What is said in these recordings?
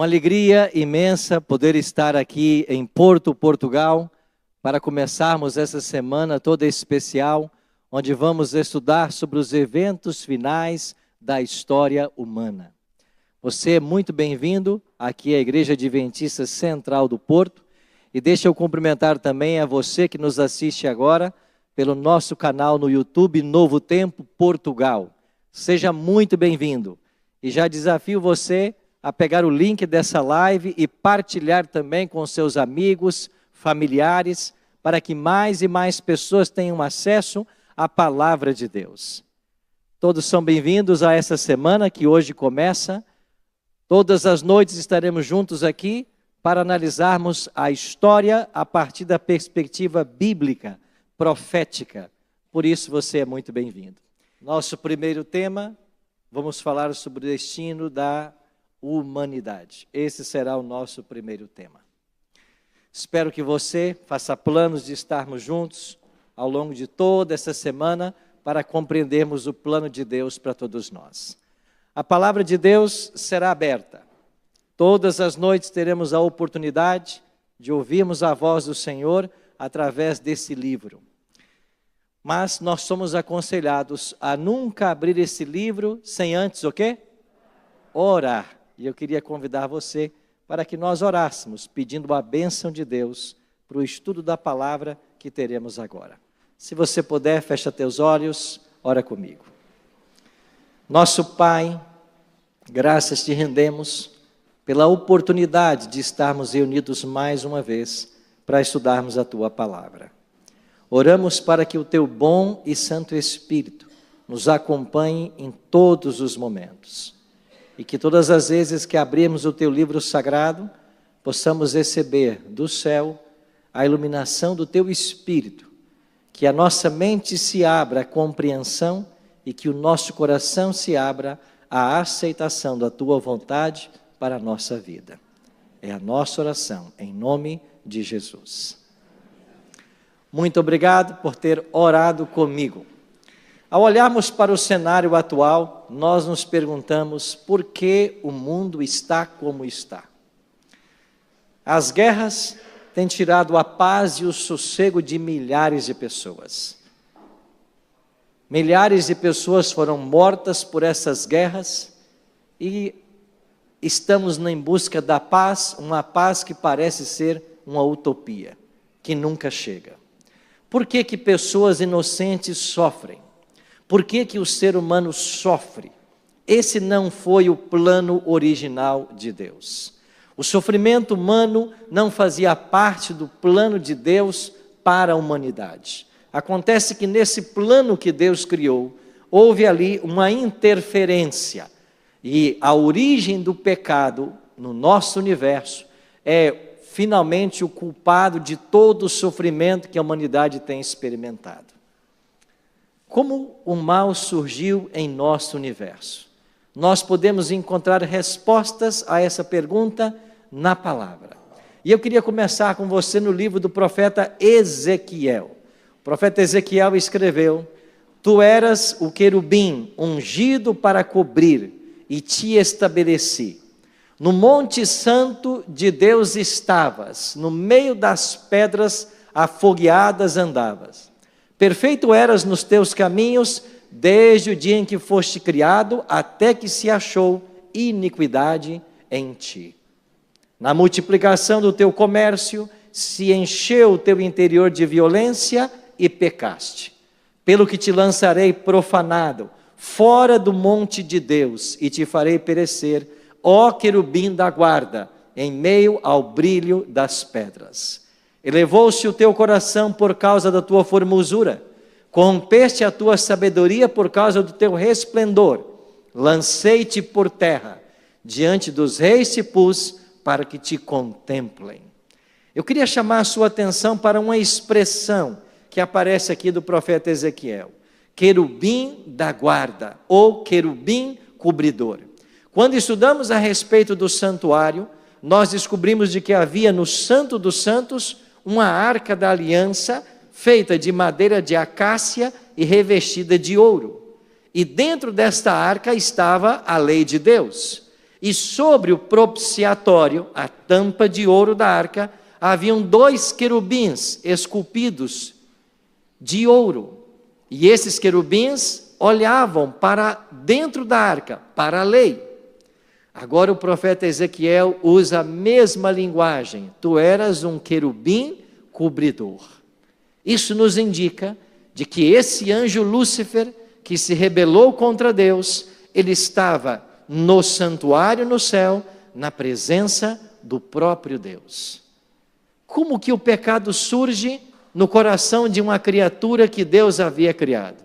Uma alegria imensa poder estar aqui em Porto, Portugal, para começarmos essa semana toda especial, onde vamos estudar sobre os eventos finais da história humana. Você é muito bem-vindo aqui à Igreja Adventista Central do Porto, e deixa eu cumprimentar também a você que nos assiste agora pelo nosso canal no YouTube Novo Tempo Portugal. Seja muito bem-vindo, e já desafio você a pegar o link dessa live e partilhar também com seus amigos, familiares, para que mais e mais pessoas tenham acesso à palavra de Deus. Todos são bem-vindos a essa semana que hoje começa. Todas as noites estaremos juntos aqui para analisarmos a história a partir da perspectiva bíblica, profética. Por isso você é muito bem-vindo. Nosso primeiro tema, vamos falar sobre o destino da humanidade. Esse será o nosso primeiro tema. Espero que você faça planos de estarmos juntos ao longo de toda essa semana para compreendermos o plano de Deus para todos nós. A palavra de Deus será aberta. Todas as noites teremos a oportunidade de ouvirmos a voz do Senhor através desse livro. Mas nós somos aconselhados a nunca abrir esse livro sem antes o quê? Orar. E eu queria convidar você para que nós orássemos, pedindo a bênção de Deus para o estudo da palavra que teremos agora. Se você puder, fecha teus olhos, ora comigo. Nosso Pai, graças te rendemos pela oportunidade de estarmos reunidos mais uma vez para estudarmos a tua palavra. Oramos para que o teu bom e santo Espírito nos acompanhe em todos os momentos. E que todas as vezes que abrirmos o teu livro sagrado, possamos receber do céu a iluminação do teu Espírito, que a nossa mente se abra à compreensão e que o nosso coração se abra à aceitação da tua vontade para a nossa vida. É a nossa oração, em nome de Jesus. Muito obrigado por ter orado comigo. Ao olharmos para o cenário atual, nós nos perguntamos por que o mundo está como está. As guerras têm tirado a paz e o sossego de milhares de pessoas. Milhares de pessoas foram mortas por essas guerras e estamos em busca da paz, uma paz que parece ser uma utopia, que nunca chega. Por que que pessoas inocentes sofrem? Por que que o ser humano sofre? Esse não foi o plano original de Deus. O sofrimento humano não fazia parte do plano de Deus para a humanidade. Acontece que nesse plano que Deus criou, houve ali uma interferência. E a origem do pecado no nosso universo é finalmente o culpado de todo o sofrimento que a humanidade tem experimentado. Como o mal surgiu em nosso universo? Nós podemos encontrar respostas a essa pergunta na palavra. E eu queria começar com você no livro do profeta Ezequiel. O profeta Ezequiel escreveu: Tu eras o querubim ungido para cobrir, e te estabeleci. No monte santo de Deus estavas, no meio das pedras afogueadas andavas. Perfeito eras nos teus caminhos, desde o dia em que foste criado, até que se achou iniquidade em ti. Na multiplicação do teu comércio, se encheu o teu interior de violência e pecaste. Pelo que te lançarei profanado, fora do monte de Deus, e te farei perecer, ó querubim da guarda, em meio ao brilho das pedras. Elevou-se o teu coração por causa da tua formosura, corrompeste a tua sabedoria por causa do teu resplendor. Lancei-te por terra, diante dos reis te pus, para que te contemplem. Eu queria chamar a sua atenção para uma expressão que aparece aqui do profeta Ezequiel: querubim da guarda, ou querubim cobridor. Quando estudamos a respeito do santuário, nós descobrimos de que havia no Santo dos Santos uma arca da aliança feita de madeira de acácia e revestida de ouro. E dentro desta arca estava a lei de Deus. E sobre o propiciatório, a tampa de ouro da arca, haviam 2 querubins esculpidos de ouro. E esses querubins olhavam para dentro da arca, para a lei. Agora o profeta Ezequiel usa a mesma linguagem. Tu eras um querubim cobridor. Isso nos indica de que esse anjo Lúcifer, que se rebelou contra Deus, ele estava no santuário no céu, na presença do próprio Deus. Como que o pecado surge no coração de uma criatura que Deus havia criado?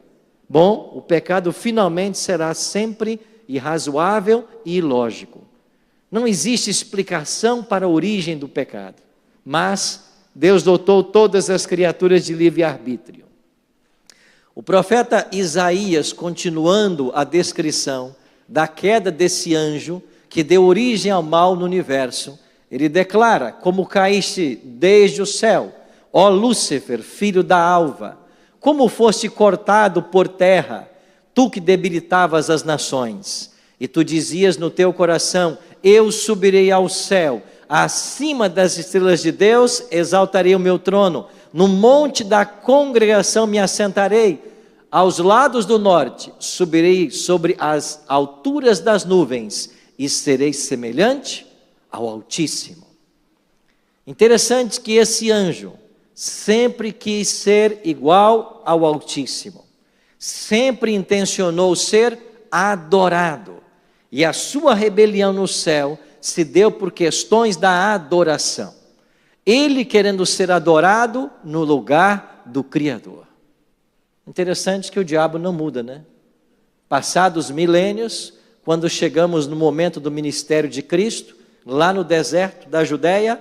Bom, o pecado finalmente será sempre irrazoável e ilógico. Não existe explicação para a origem do pecado, mas Deus dotou todas as criaturas de livre-arbítrio. O profeta Isaías, continuando a descrição da queda desse anjo que deu origem ao mal no universo, ele declara: como caíste desde o céu, ó Lúcifer, filho da alva, como foste cortado por terra, tu que debilitavas as nações. E tu dizias no teu coração: eu subirei ao céu, acima das estrelas de Deus exaltarei o meu trono, no monte da congregação me assentarei, aos lados do norte subirei sobre as alturas das nuvens e serei semelhante ao Altíssimo. Interessante que esse anjo sempre quis ser igual ao Altíssimo, sempre intencionou ser adorado, e a sua rebelião no céu se deu por questões da adoração. Ele querendo ser adorado no lugar do Criador. Interessante que o diabo não muda, né? Passados milênios, quando chegamos no momento do ministério de Cristo, lá no deserto da Judéia,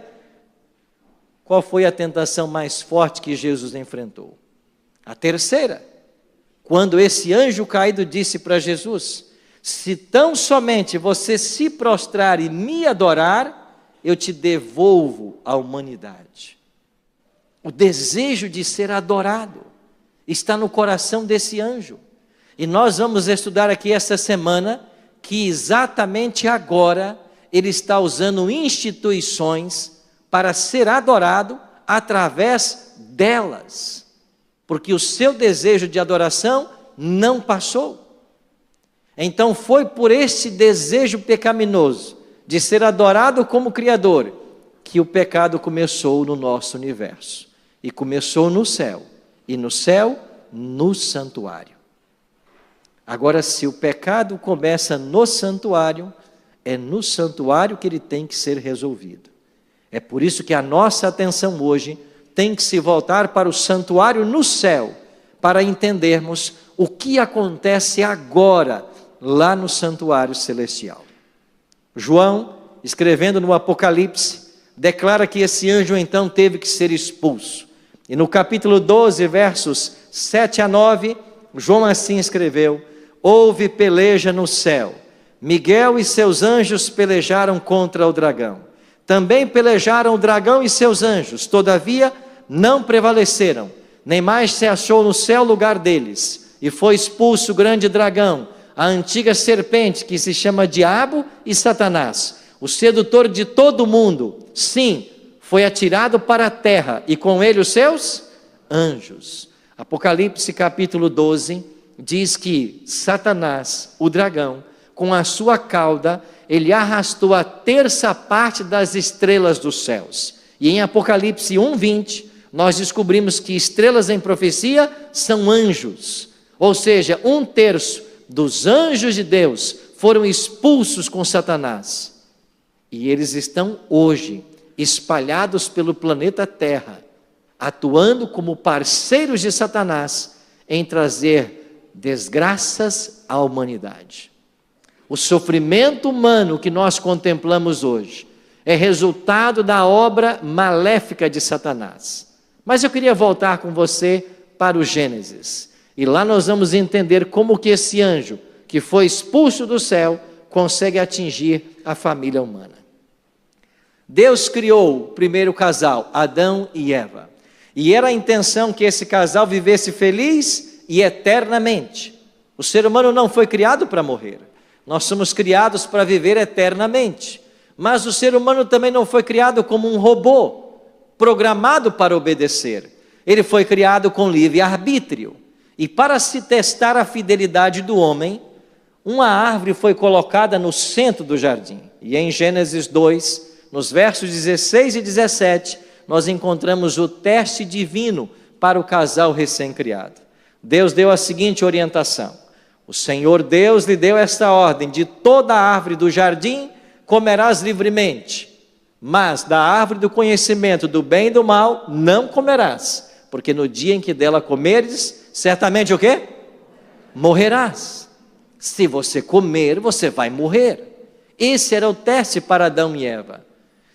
qual foi a tentação mais forte que Jesus enfrentou? A terceira, quando esse anjo caído disse para Jesus: se tão somente você se prostrar e me adorar, eu te devolvo a humanidade. O desejo de ser adorado está no coração desse anjo. E nós vamos estudar aqui esta semana que exatamente agora ele está usando instituições para ser adorado através delas, porque o seu desejo de adoração não passou. Então foi por esse desejo pecaminoso de ser adorado como Criador que o pecado começou no nosso universo, e começou no céu, e no céu, no santuário. Agora, se o pecado começa no santuário, é no santuário que ele tem que ser resolvido. É por isso que a nossa atenção hoje tem que se voltar para o santuário no céu, para entendermos o que acontece agora, lá no santuário celestial. João, escrevendo no Apocalipse, declara que esse anjo então teve que ser expulso. E no capítulo 12, versos 7 a 9, João assim escreveu: houve peleja no céu, Miguel e seus anjos pelejaram contra o dragão. Também pelejaram o dragão e seus anjos, todavia não prevaleceram, nem mais se achou no céu lugar deles. E foi expulso o grande dragão, a antiga serpente, que se chama Diabo e Satanás, o sedutor de todo o mundo. Sim, foi atirado para a terra, e com ele os seus anjos. Apocalipse capítulo 12 diz que Satanás, o dragão, com a sua cauda, ele arrastou a terça parte das estrelas dos céus. E em Apocalipse 1:20, nós descobrimos que estrelas em profecia são anjos. Ou seja, 1/3 dos anjos de Deus foram expulsos com Satanás. E eles estão hoje espalhados pelo planeta Terra, atuando como parceiros de Satanás em trazer desgraças à humanidade. O sofrimento humano que nós contemplamos hoje é resultado da obra maléfica de Satanás. Mas eu queria voltar com você para o Gênesis. E lá nós vamos entender como que esse anjo, que foi expulso do céu, consegue atingir a família humana. Deus criou o primeiro casal, Adão e Eva. E era a intenção que esse casal vivesse feliz e eternamente. O ser humano não foi criado para morrer. Nós somos criados para viver eternamente. Mas o ser humano também não foi criado como um robô, programado para obedecer. Ele foi criado com livre-arbítrio. E para se testar a fidelidade do homem, uma árvore foi colocada no centro do jardim. E em Gênesis 2, nos versos 16 e 17, nós encontramos o teste divino para o casal recém-criado. Deus deu a seguinte orientação: o Senhor Deus lhe deu esta ordem: de toda a árvore do jardim comerás livremente, mas da árvore do conhecimento do bem e do mal não comerás, porque no dia em que dela comeres, certamente o quê? Morrerás. Se você comer, você vai morrer. Esse era o teste para Adão e Eva.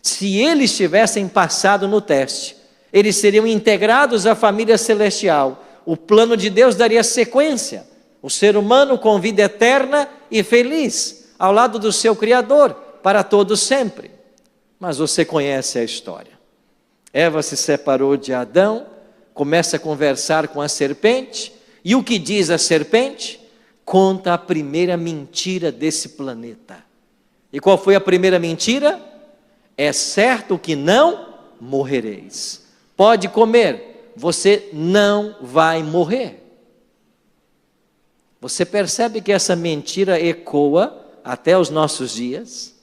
Se eles tivessem passado no teste, eles seriam integrados à família celestial. O plano de Deus daria sequência. O ser humano com vida eterna e feliz, ao lado do seu Criador, para todo sempre. Mas você conhece a história. Eva se separou de Adão, começa a conversar com a serpente, e o que diz a serpente? Conta a primeira mentira desse planeta. E qual foi a primeira mentira? É certo que não morrereis. Pode comer, você não vai morrer. Você percebe que essa mentira ecoa até os nossos dias?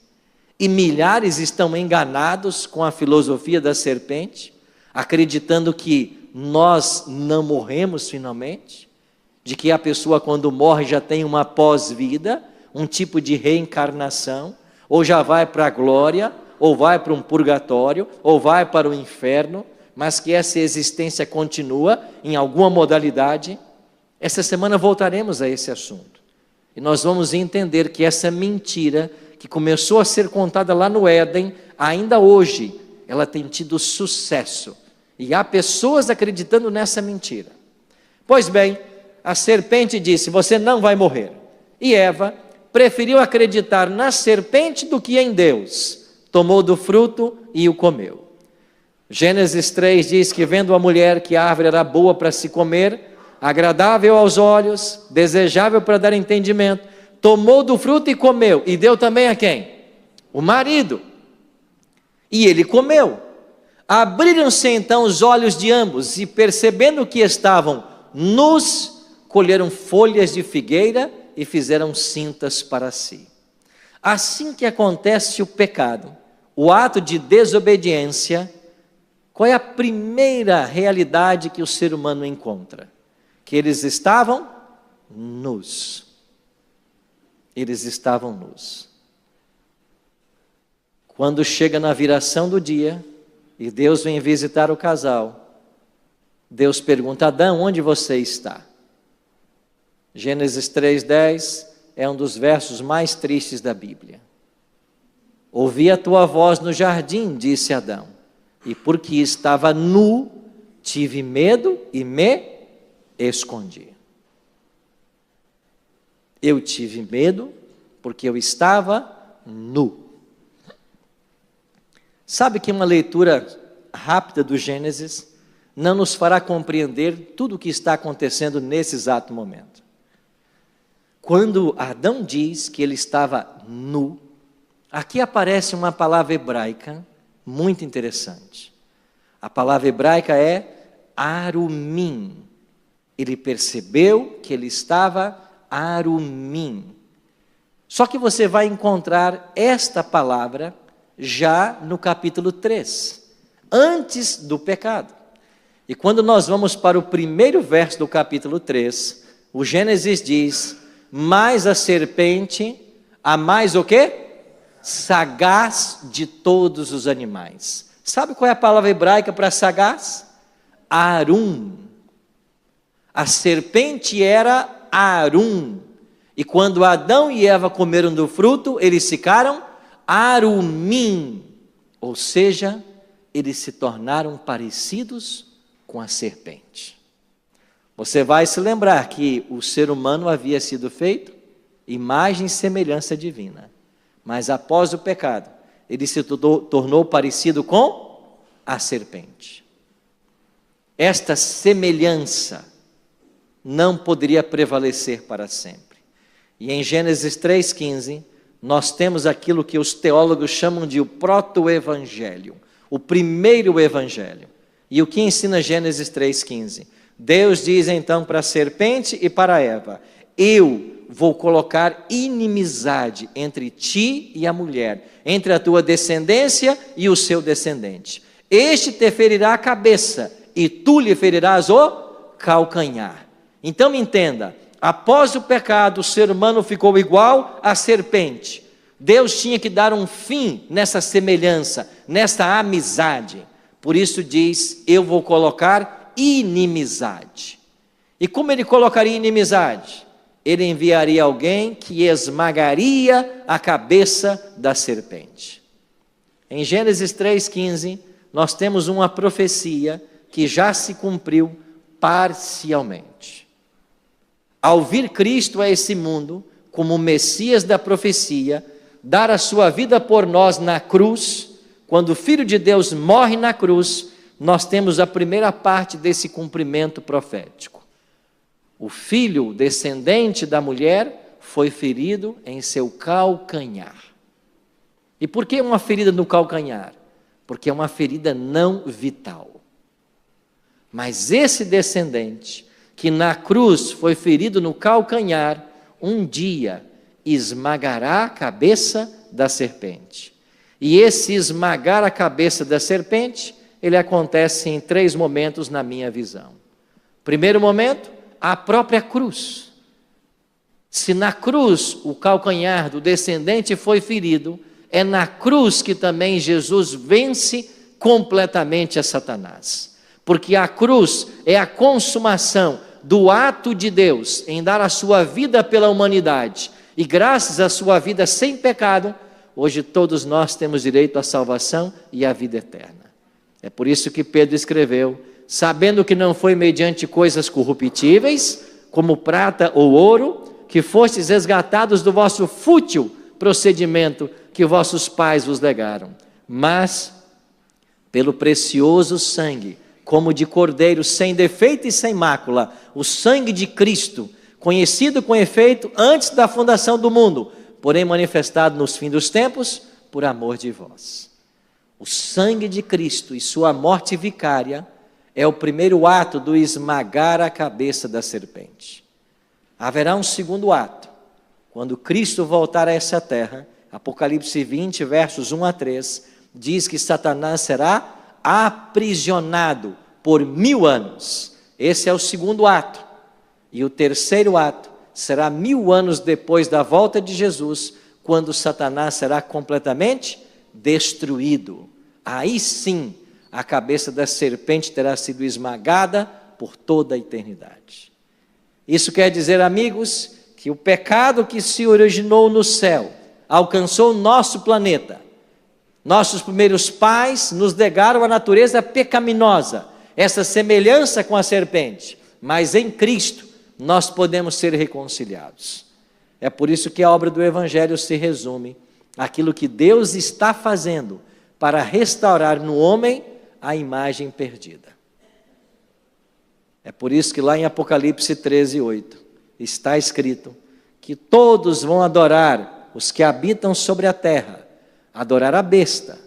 E milhares estão enganados com a filosofia da serpente, acreditando que nós não morremos finalmente, de que a pessoa quando morre já tem uma pós-vida, um tipo de reencarnação, ou já vai para a glória, ou vai para um purgatório, ou vai para o inferno, mas que essa existência continua em alguma modalidade. Essa semana voltaremos a esse assunto. E nós vamos entender que essa mentira, que começou a ser contada lá no Éden, ainda hoje, ela tem tido sucesso. E há pessoas acreditando nessa mentira. Pois bem, a serpente disse: você não vai morrer. E Eva preferiu acreditar na serpente do que em Deus. Tomou do fruto e o comeu. Gênesis 3 diz que, vendo a mulher que a árvore era boa para se comer, agradável aos olhos, desejável para dar entendimento, tomou do fruto e comeu. E deu também a quem? O marido. E ele comeu. Abriram-se então os olhos de ambos, e percebendo que estavam nus, colheram folhas de figueira e fizeram cintas para si. Assim que acontece o pecado, o ato de desobediência, qual é a primeira realidade que o ser humano encontra? Que eles estavam nus. Eles estavam nus. Quando chega na viração do dia, e Deus vem visitar o casal, Deus pergunta: Adão, onde você está? Gênesis 3:10 é um dos versos mais tristes da Bíblia. Ouvi a tua voz no jardim, disse Adão, e porque estava nu, tive medo e me escondi. Eu tive medo porque eu estava nu. Sabe que uma leitura rápida do Gênesis não nos fará compreender tudo o que está acontecendo nesse exato momento. Quando Adão diz que ele estava nu, aqui aparece uma palavra hebraica muito interessante. A palavra hebraica é arumim. Ele percebeu que ele estava arumim. Só que você vai encontrar esta palavra já no capítulo 3, antes do pecado. E quando nós vamos para o primeiro verso do capítulo 3, o Gênesis diz: mas a serpente, a mais o quê? Sagaz de todos os animais. Sabe qual é a palavra hebraica para sagaz? Arum. A serpente era arum. E quando Adão e Eva comeram do fruto, eles ficaram arumim. Ou seja, eles se tornaram parecidos com a serpente. Você vai se lembrar que o ser humano havia sido feito imagem e semelhança divina. Mas após o pecado, ele se tornou parecido com a serpente. Esta semelhança não poderia prevalecer para sempre. E em Gênesis 3,15, nós temos aquilo que os teólogos chamam de o proto-evangelho, o primeiro evangelho. E o que ensina Gênesis 3,15? Deus diz então para a serpente e para Eva: eu vou colocar inimizade entre ti e a mulher, entre a tua descendência e o seu descendente. Este te ferirá a cabeça e tu lhe ferirás o calcanhar. Então entenda, após o pecado, o ser humano ficou igual à serpente. Deus tinha que dar um fim nessa semelhança, nessa amizade. Por isso diz: eu vou colocar inimizade. E como ele colocaria inimizade? Ele enviaria alguém que esmagaria a cabeça da serpente. Em Gênesis 3,15, nós temos uma profecia que já se cumpriu parcialmente. Ao vir Cristo a esse mundo, como o Messias da profecia, dar a sua vida por nós na cruz, quando o Filho de Deus morre na cruz, nós temos a primeira parte desse cumprimento profético. O filho descendente da mulher foi ferido em seu calcanhar. E por que uma ferida no calcanhar? Porque é uma ferida não vital. Mas esse descendente, que na cruz foi ferido no calcanhar, um dia esmagará a cabeça da serpente. E esse esmagar a cabeça da serpente, ele acontece em 3 momentos na minha visão. Primeiro momento, a própria cruz. Se na cruz o calcanhar do descendente foi ferido, é na cruz que também Jesus vence completamente a Satanás. Porque a cruz é a consumação do ato de Deus em dar a sua vida pela humanidade. E graças à sua vida sem pecado, hoje todos nós temos direito à salvação e à vida eterna. É por isso que Pedro escreveu: sabendo que não foi mediante coisas corruptíveis, como prata ou ouro, que fostes resgatados do vosso fútil procedimento que vossos pais vos legaram, mas pelo precioso sangue, como de cordeiro sem defeito e sem mácula, o sangue de Cristo, conhecido com efeito antes da fundação do mundo, porém manifestado nos fins dos tempos, por amor de vós. O sangue de Cristo e sua morte vicária é o primeiro ato do esmagar a cabeça da serpente. Haverá um segundo ato, quando Cristo voltar a essa terra. Apocalipse 20, versos 1 a 3, diz que Satanás será aprisionado por 1000 anos. Esse é o segundo ato. E o terceiro ato será 1000 anos depois da volta de Jesus, quando Satanás será completamente destruído. Aí sim, a cabeça da serpente terá sido esmagada por toda a eternidade. Isso quer dizer, amigos, que o pecado que se originou no céu alcançou o nosso planeta. Nossos primeiros pais nos legaram a natureza pecaminosa, essa semelhança com a serpente, mas em Cristo nós podemos ser reconciliados. É por isso que a obra do Evangelho se resume àquilo que Deus está fazendo para restaurar no homem a imagem perdida. É por isso que lá em Apocalipse 13, 8, está escrito que todos vão adorar, os que habitam sobre a terra, adorar a besta,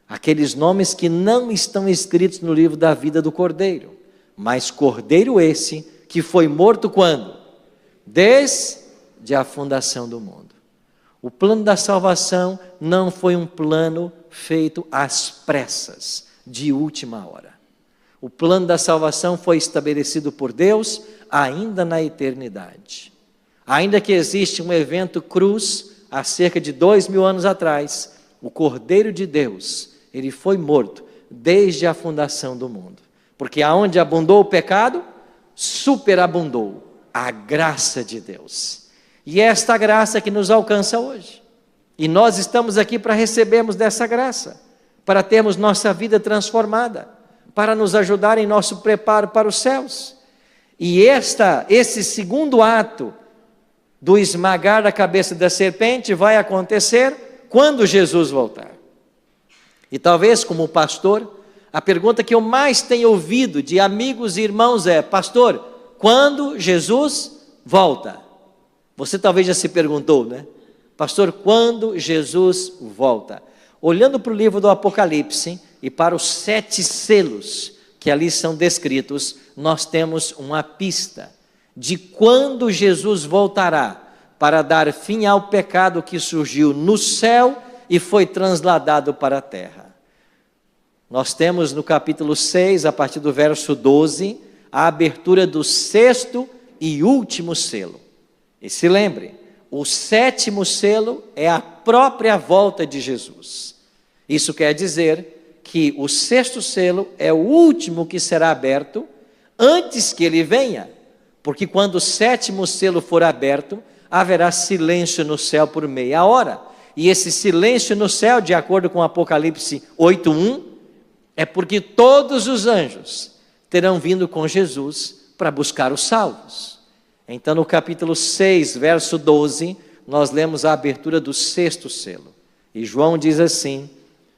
aqueles nomes que não estão escritos no livro da vida do Cordeiro, mas Cordeiro esse que foi morto quando? Desde a fundação do mundo. O plano da salvação não foi um plano feito às pressas, de última hora. O plano da salvação foi estabelecido por Deus ainda na eternidade. Ainda que existe um evento cruz, há cerca de 2000 anos atrás, o Cordeiro de Deus, ele foi morto desde a fundação do mundo. Porque aonde abundou o pecado, superabundou a graça de Deus. E é esta graça que nos alcança hoje. E nós estamos aqui para recebermos dessa graça, para termos nossa vida transformada, para nos ajudar em nosso preparo para os céus. E esse segundo ato do esmagar a cabeça da serpente vai acontecer quando Jesus voltar. E talvez, como pastor, a pergunta que eu mais tenho ouvido de amigos e irmãos é: pastor, quando Jesus volta? Você talvez já se perguntou, né? Pastor, quando Jesus volta? Olhando para o livro do Apocalipse e para os 7 selos que ali são descritos, nós temos uma pista de quando Jesus voltará para dar fim ao pecado que surgiu no céu e foi transladado para a terra. Nós temos no capítulo 6, a partir do verso 12, a abertura do 6º e último selo. E se lembre, o 7º selo é a própria volta de Jesus. Isso quer dizer que o 6º selo é o último que será aberto antes que ele venha, porque quando o 7º selo for aberto, haverá silêncio no céu por meia hora. E esse silêncio no céu, de acordo com Apocalipse 8:1, é porque todos os anjos terão vindo com Jesus para buscar os salvos. Então, no capítulo 6, verso 12, nós lemos a abertura do 6º selo. E João diz assim: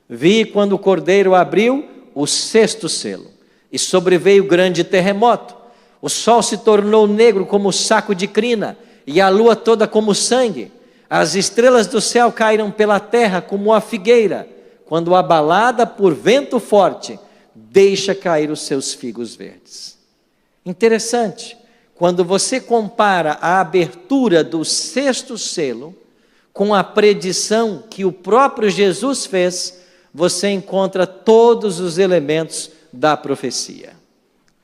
vi quando o Cordeiro abriu o 6º selo, e sobreveio grande terremoto. O sol se tornou negro como saco de crina, e a lua toda como sangue. As estrelas do céu caíram pela terra como a figueira, quando abalada por vento forte, deixa cair os seus figos verdes. Interessante, quando você compara a abertura do 6º selo com a predição que o próprio Jesus fez, você encontra todos os elementos da profecia.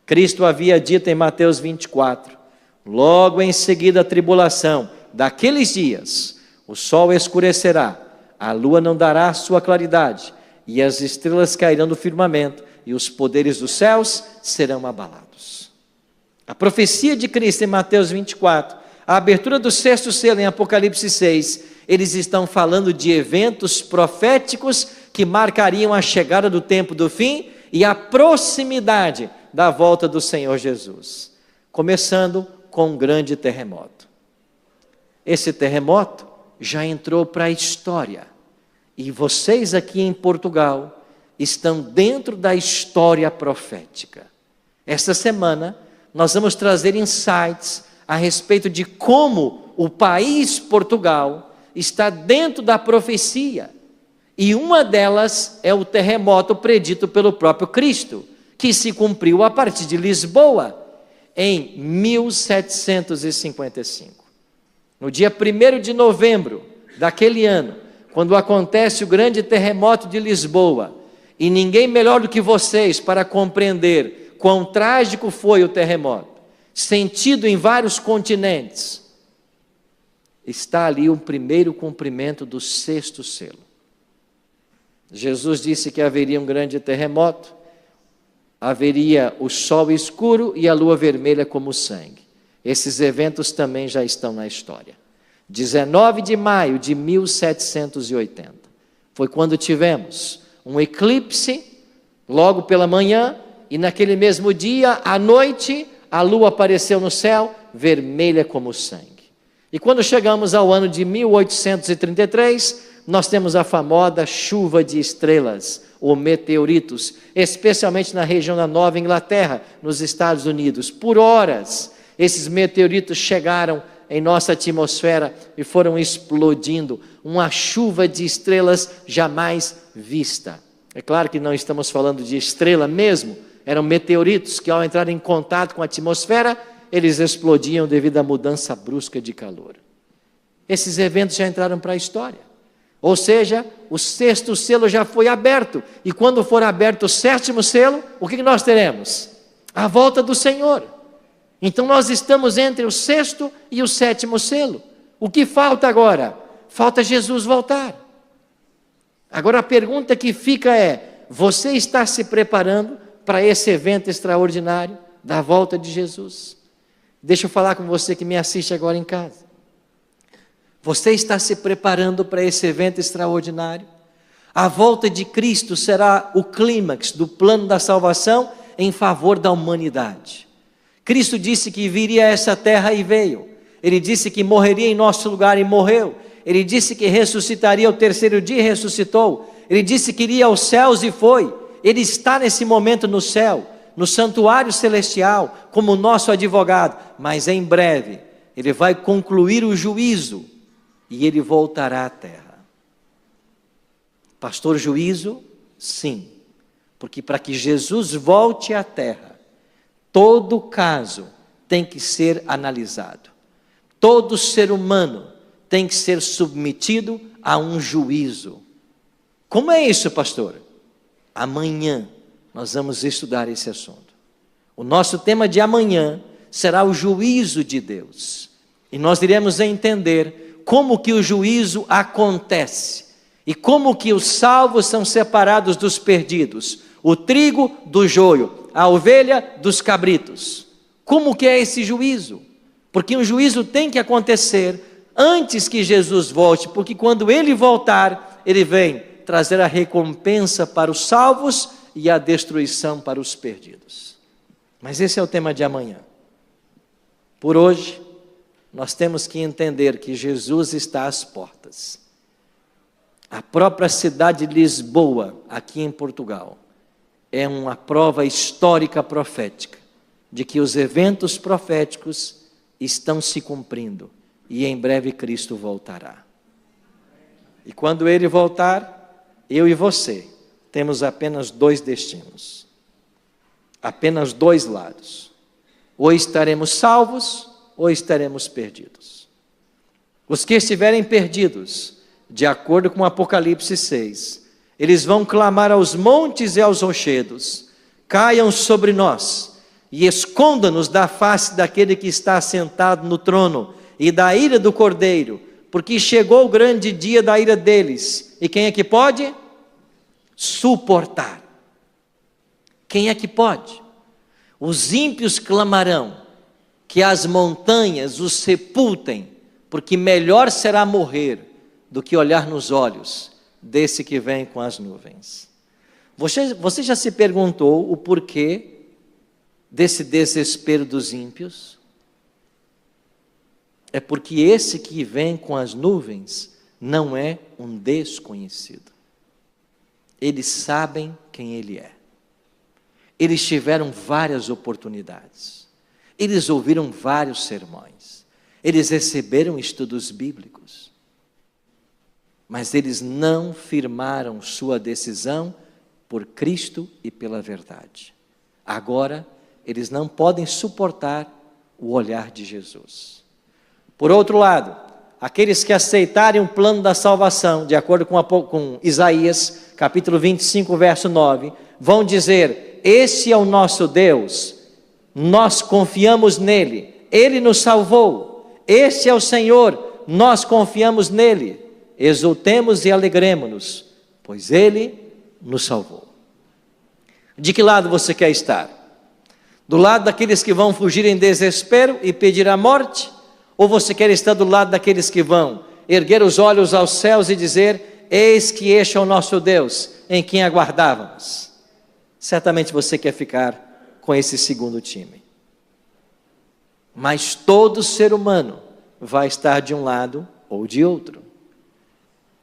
Cristo havia dito em Mateus 24, logo em seguida a tribulação daqueles dias, o sol escurecerá, a lua não dará sua claridade, e as estrelas cairão do firmamento, e os poderes dos céus serão abalados. A profecia de Cristo em Mateus 24, a abertura do 6º selo em Apocalipse 6, eles estão falando de eventos proféticos que marcariam a chegada do tempo do fim e a proximidade da volta do Senhor Jesus, começando com um grande terremoto. Esse terremoto já entrou para a história, e vocês aqui em Portugal estão dentro da história profética. Esta semana nós vamos trazer insights a respeito de como o país Portugal está dentro da profecia, e uma delas é o terremoto predito pelo próprio Cristo, que se cumpriu a partir de Lisboa, em 1755. No dia 1º de novembro daquele ano, quando acontece o grande terremoto de Lisboa, e ninguém melhor do que vocês para compreender quão trágico foi o terremoto, sentido em vários continentes, está ali o primeiro cumprimento do 6º selo. Jesus disse que haveria um grande terremoto, haveria o sol escuro e a lua vermelha como sangue. Esses eventos também já estão na história. 19 de maio de 1780, foi quando tivemos um eclipse, logo pela manhã, e naquele mesmo dia, à noite, a lua apareceu no céu, vermelha como sangue. E quando chegamos ao ano de 1833, nós temos a famosa chuva de estrelas, ou meteoritos, especialmente na região da Nova Inglaterra, nos Estados Unidos. Por horas, esses meteoritos chegaram em nossa atmosfera e foram explodindo, uma chuva de estrelas jamais vista. É claro que não estamos falando de estrela mesmo, eram meteoritos que ao entrar em contato com a atmosfera, eles explodiam devido à mudança brusca de calor. Esses eventos já entraram para a história. Ou seja, o 6º selo já foi aberto, e quando for aberto o 7º selo, o que nós teremos? A volta do Senhor. Então nós estamos entre o 6º e o 7º selo. O que falta agora? Falta Jesus voltar. Agora a pergunta que fica é: você está se preparando para esse evento extraordinário da volta de Jesus? Deixa eu falar com você que me assiste agora em casa. Você está se preparando para esse evento extraordinário? A volta de Cristo será o clímax do plano da salvação em favor da humanidade. Cristo disse que viria a essa terra e veio. Ele disse que morreria em nosso lugar e morreu. Ele disse que ressuscitaria ao 3º dia e ressuscitou. Ele disse que iria aos céus e foi. Ele está nesse momento no céu, no santuário celestial, como nosso advogado. Mas em breve ele vai concluir o juízo e ele voltará à terra. Pastor, juízo? Sim, porque para que Jesus volte à terra, todo caso tem que ser analisado. Todo ser humano tem que ser submetido a um juízo. Como é isso, pastor? Amanhã nós vamos estudar esse assunto. O nosso tema de amanhã será o juízo de Deus. E nós iremos entender como que o juízo acontece e como que os salvos são separados dos perdidos, o trigo do joio, a ovelha dos cabritos. Como que é esse juízo? Porque um juízo tem que acontecer antes que Jesus volte, porque quando ele voltar, ele vem trazer a recompensa para os salvos e a destruição para os perdidos. Mas esse é o tema de amanhã. Por hoje, nós temos que entender que Jesus está às portas. A própria cidade de Lisboa, aqui em Portugal, é uma prova histórica profética de que os eventos proféticos estão se cumprindo e em breve Cristo voltará. E quando ele voltar, eu e você temos apenas dois destinos, apenas dois lados. Ou estaremos salvos ou estaremos perdidos. Os que estiverem perdidos, de acordo com Apocalipse 6, eles vão clamar aos montes e aos rochedos: caiam sobre nós e esconda-nos da face daquele que está sentado no trono e da ira do Cordeiro, porque chegou o grande dia da ira deles. E quem é que pode suportar? Quem é que pode? Os ímpios clamarão que as montanhas os sepultem, porque melhor será morrer do que olhar nos olhos desse que vem com as nuvens. Você já se perguntou o porquê desse desespero dos ímpios? É porque esse que vem com as nuvens não é um desconhecido. Eles sabem quem ele é. Eles tiveram várias oportunidades. Eles ouviram vários sermões. Eles receberam estudos bíblicos. Mas eles não firmaram sua decisão por Cristo e pela verdade. Agora, eles não podem suportar o olhar de Jesus. Por outro lado, aqueles que aceitarem o plano da salvação, de acordo com Isaías, capítulo 25, verso 9, vão dizer: esse é o nosso Deus, nós confiamos nele, ele nos salvou, esse é o Senhor, nós confiamos nele, exultemos e alegremo-nos, pois ele nos salvou. De que lado você quer estar? Do lado daqueles que vão fugir em desespero e pedir a morte? Ou você quer estar do lado daqueles que vão erguer os olhos aos céus e dizer: eis que este é o nosso Deus, em quem aguardávamos? Certamente você quer ficar com esse segundo time. Mas todo ser humano vai estar de um lado ou de outro.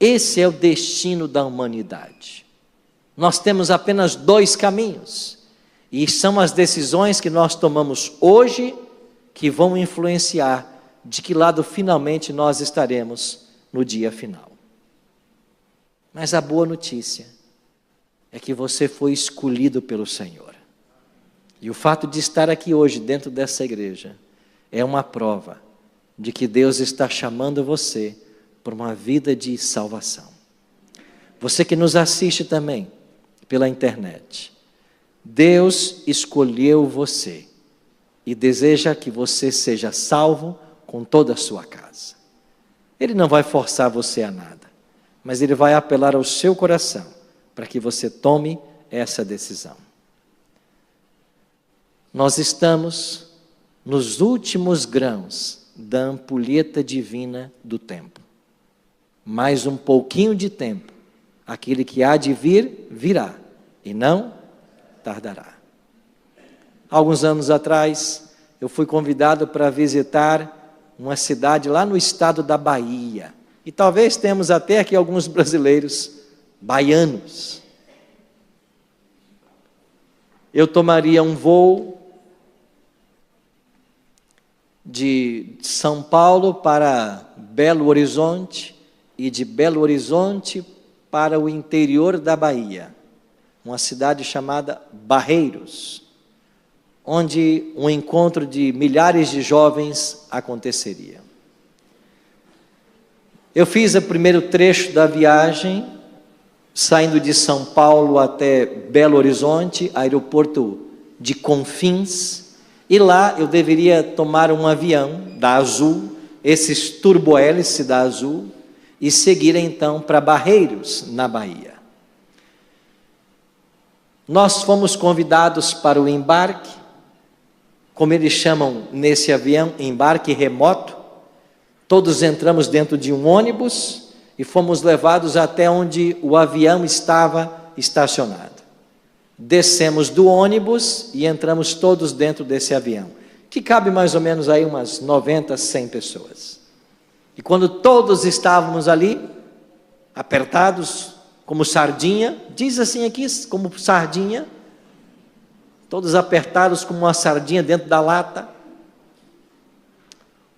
Esse é o destino da humanidade. Nós temos apenas dois caminhos, e são as decisões que nós tomamos hoje que vão influenciar de que lado finalmente nós estaremos no dia final. Mas a boa notícia é que você foi escolhido pelo Senhor. E o fato de estar aqui hoje dentro dessa igreja é uma prova de que Deus está chamando você por uma vida de salvação. Você que nos assiste também pela internet, Deus escolheu você e deseja que você seja salvo com toda a sua casa. Ele não vai forçar você a nada, mas ele vai apelar ao seu coração para que você tome essa decisão. Nós estamos nos últimos grãos da ampulheta divina do tempo. Mais um pouquinho de tempo, aquele que há de vir, virá, e não tardará. Alguns anos atrás, eu fui convidado para visitar uma cidade lá no estado da Bahia. E talvez temos até aqui alguns brasileiros baianos. Eu tomaria um voo de São Paulo para Belo Horizonte e de Belo Horizonte para o interior da Bahia, uma cidade chamada Barreiros, onde um encontro de milhares de jovens aconteceria. Eu fiz o primeiro trecho da viagem, saindo de São Paulo até Belo Horizonte, aeroporto de Confins, e lá eu deveria tomar um avião da Azul, esses turbohélice da Azul, e seguir então para Barreiros, na Bahia. Nós fomos convidados para o embarque, como eles chamam nesse avião, embarque remoto. Todos entramos dentro de um ônibus e fomos levados até onde o avião estava estacionado. Descemos do ônibus e entramos todos dentro desse avião, que cabe mais ou menos aí umas 90, 100 pessoas. E quando todos estávamos ali, apertados como sardinha, diz assim aqui, como sardinha, todos apertados como uma sardinha dentro da lata,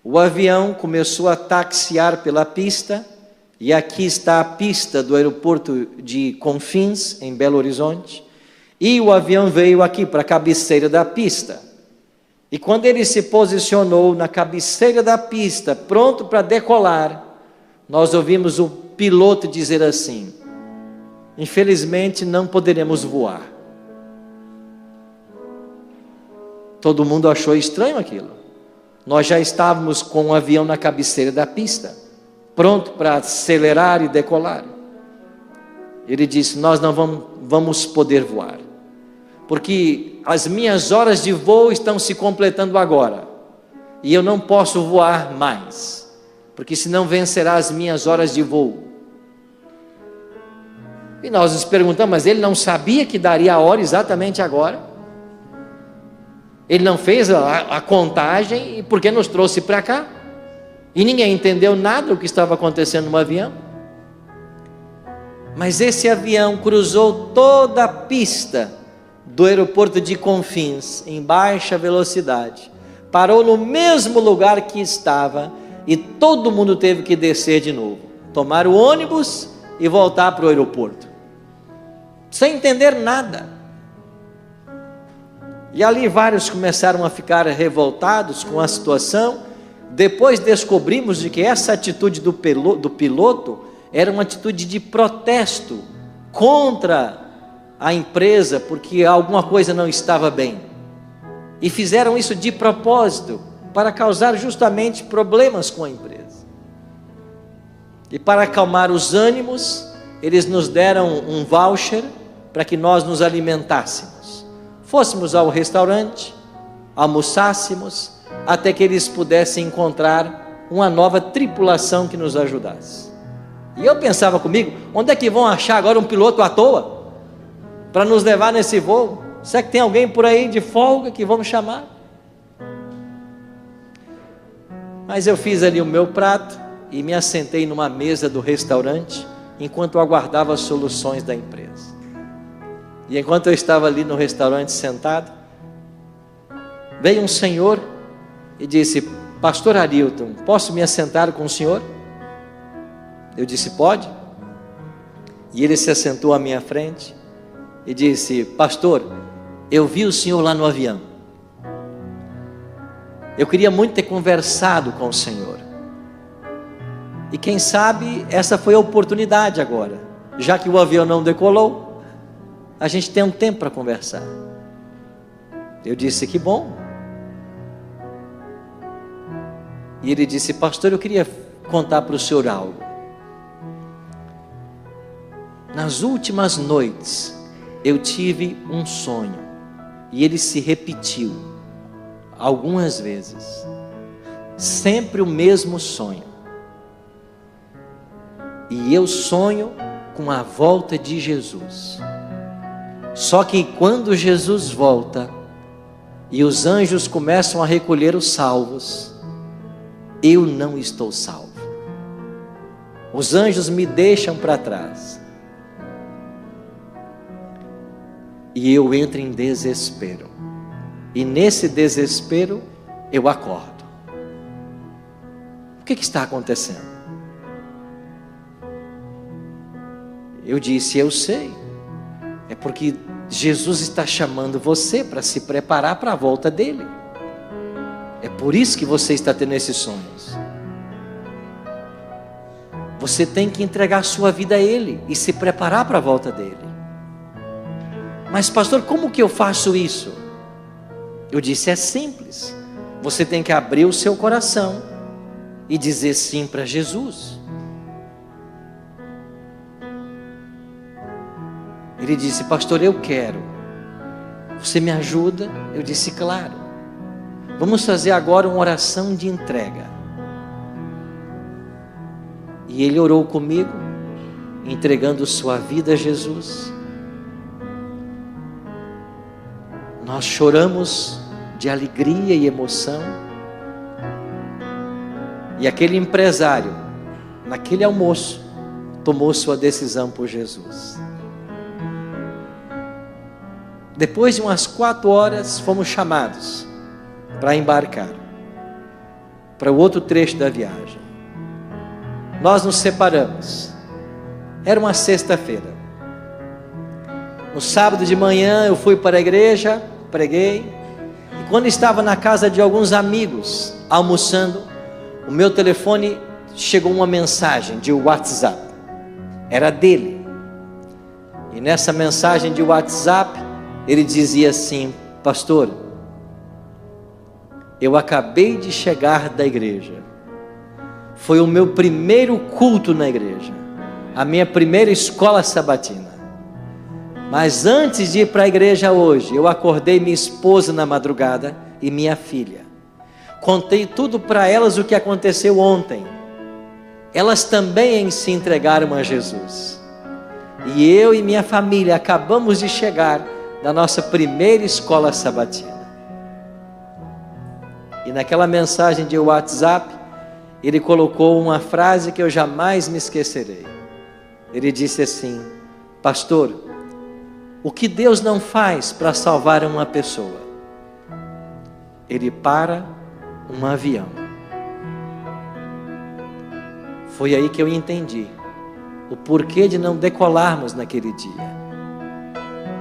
o avião começou a taxiar pela pista, e aqui está a pista do aeroporto de Confins, em Belo Horizonte, e o avião veio aqui para a cabeceira da pista. E quando ele se posicionou na cabeceira da pista, pronto para decolar, nós ouvimos o piloto dizer assim: infelizmente não poderemos voar. Todo mundo achou estranho aquilo. Nós já estávamos com o avião na cabeceira da pista, pronto para acelerar e decolar. Ele disse: nós não vamos poder voar, porque as minhas horas de voo estão se completando agora, e eu não posso voar mais, porque senão vencerá as minhas horas de voo. E nós nos perguntamos, mas ele não sabia que daria a hora exatamente agora? Ele não fez a contagem, e por que nos trouxe para cá? E ninguém entendeu nada do que estava acontecendo no avião. Mas esse avião cruzou toda a pista do aeroporto de Confins, em baixa velocidade, parou no mesmo lugar que estava, e todo mundo teve que descer de novo, tomar o ônibus e voltar para o aeroporto, sem entender nada. E ali vários começaram a ficar revoltados com a situação. Depois descobrimos de que essa atitude do piloto era uma atitude de protesto contra a empresa, porque alguma coisa não estava bem, e fizeram isso de propósito, para causar justamente problemas com a empresa. E para acalmar os ânimos, eles nos deram um voucher para que nós nos alimentássemos, fôssemos ao restaurante, almoçássemos, até que eles pudessem encontrar uma nova tripulação que nos ajudasse. E eu pensava comigo, onde é que vão achar agora um piloto à toa para nos levar nesse voo? Será que tem alguém por aí de folga que vamos chamar? Mas eu fiz ali o meu prato e me assentei numa mesa do restaurante, enquanto eu aguardava as soluções da empresa. E enquanto eu estava ali no restaurante sentado, veio um senhor e disse: pastor Arilton, posso me assentar com o senhor? Eu disse: pode. E ele se assentou à minha frente e disse: pastor, eu vi o senhor lá no avião, eu queria muito ter conversado com o senhor, e quem sabe essa foi a oportunidade agora, já que o avião não decolou, a gente tem um tempo para conversar. Eu disse: que bom. E ele disse: pastor, eu queria contar para o senhor algo. Nas últimas noites eu tive um sonho, e ele se repetiu algumas vezes, sempre o mesmo sonho, e eu sonho com a volta de Jesus. Só que quando Jesus volta e os anjos começam a recolher os salvos, eu não estou salvo. Os anjos me deixam para trás, e eu entro em desespero, e nesse desespero eu acordo. que está acontecendo? Eu disse: eu sei. É porque Jesus está chamando você para se preparar para a volta dele. É por isso que você está tendo esses sonhos. Você tem que entregar sua vida a ele e se preparar para a volta dele. Mas pastor, como que eu faço isso? Eu disse: é simples. Você tem que abrir o seu coração e dizer sim para Jesus. Ele disse: pastor, eu quero. Você me ajuda? Eu disse: claro. Vamos fazer agora uma oração de entrega. E ele orou comigo, entregando sua vida a Jesus. Nós choramos de alegria e emoção. E aquele empresário, naquele almoço, tomou sua decisão por Jesus. Depois de umas 4 horas, fomos chamados para embarcar para o outro trecho da viagem. Nós nos separamos. Era uma sexta-feira. No sábado de manhã eu fui para a igreja, preguei. E quando estava na casa de alguns amigos, almoçando, o meu telefone chegou uma mensagem de WhatsApp. Era dele. E nessa mensagem de WhatsApp, ele dizia assim: pastor, eu acabei de chegar da igreja. Foi o meu primeiro culto na igreja, a minha primeira escola sabatina. Mas antes de ir para a igreja hoje, eu acordei minha esposa na madrugada e minha filha. Contei tudo para elas o que aconteceu ontem. Elas também se entregaram a Jesus. E eu e minha família acabamos de chegar da nossa primeira escola sabatina. E naquela mensagem de WhatsApp, ele colocou uma frase que eu jamais me esquecerei. Ele disse assim: pastor, o que Deus não faz para salvar uma pessoa? Ele para um avião. Foi aí que eu entendi o porquê de não decolarmos naquele dia.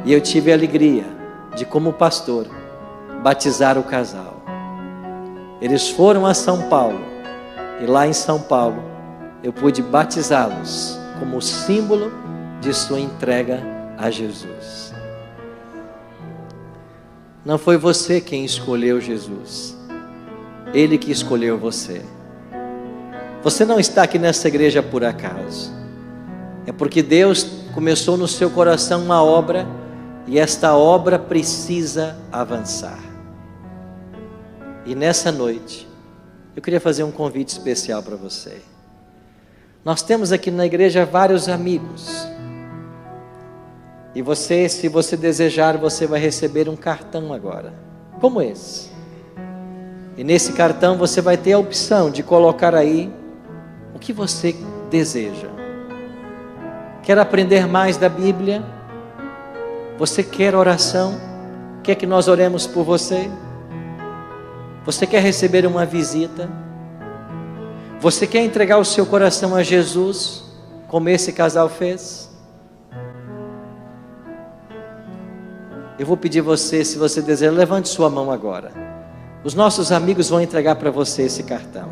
E eu tive a alegria de, como pastor, batizar o casal. Eles foram a São Paulo. E lá em São Paulo, eu pude batizá-los como símbolo de sua entrega a Jesus. Não foi você quem escolheu Jesus. Ele que escolheu você. Você não está aqui nessa igreja por acaso. É porque Deus começou no seu coração uma obra, e esta obra precisa avançar. E nessa noite, eu queria fazer um convite especial para você. Nós temos aqui na igreja vários amigos. E você, se você desejar, você vai receber um cartão agora, como esse. E nesse cartão você vai ter a opção de colocar aí o que você deseja. Quer aprender mais da Bíblia? Você quer oração? Quer que nós oremos por você? Você quer receber uma visita? Você quer entregar o seu coração a Jesus, como esse casal fez? Eu vou pedir você, se você deseja, levante sua mão agora. Os nossos amigos vão entregar para você esse cartão.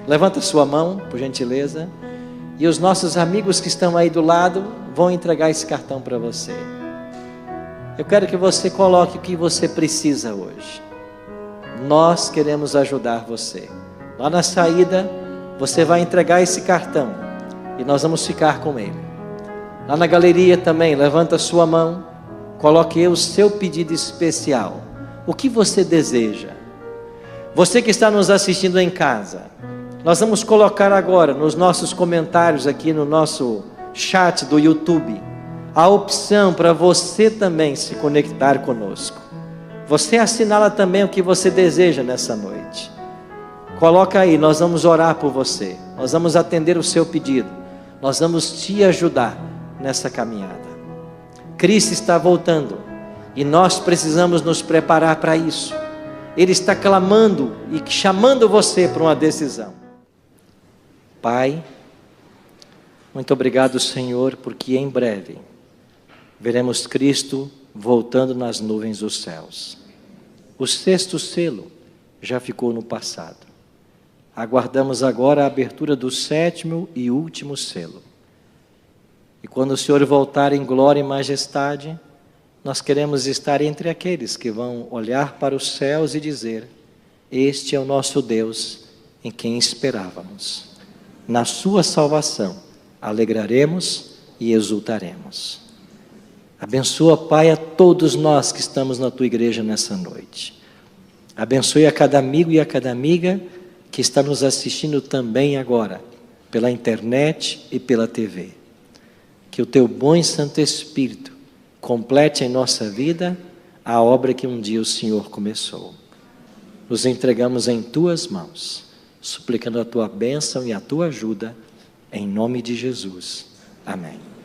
Levanta sua mão, por gentileza. E os nossos amigos que estão aí do lado vão entregar esse cartão para você. Eu quero que você coloque o que você precisa hoje. Nós queremos ajudar você. Lá na saída, você vai entregar esse cartão e nós vamos ficar com ele. Lá na galeria também, levanta sua mão, coloque o seu pedido especial. O que você deseja? Você que está nos assistindo em casa, nós vamos colocar agora nos nossos comentários aqui no nosso chat do YouTube a opção para você também se conectar conosco. Você assinala também o que você deseja nessa noite. Coloca aí, nós vamos orar por você. Nós vamos atender o seu pedido. Nós vamos te ajudar nessa caminhada. Cristo está voltando e nós precisamos nos preparar para isso. Ele está clamando e chamando você para uma decisão. Pai, muito obrigado, Senhor, porque em breve veremos Cristo voltando nas nuvens dos céus. O sexto selo já ficou no passado. Aguardamos agora a abertura do sétimo e último selo. E quando o Senhor voltar em glória e majestade, nós queremos estar entre aqueles que vão olhar para os céus e dizer: este é o nosso Deus em quem esperávamos. Na sua salvação alegraremos e exultaremos. Abençoa, Pai, a todos nós que estamos na Tua igreja nessa noite. Abençoe a cada amigo e a cada amiga que está nos assistindo também agora, pela internet e pela TV. Que o Teu bom e Santo Espírito complete em nossa vida a obra que um dia o Senhor começou. Nos entregamos em Tuas mãos, suplicando a Tua bênção e a Tua ajuda, em nome de Jesus. Amém.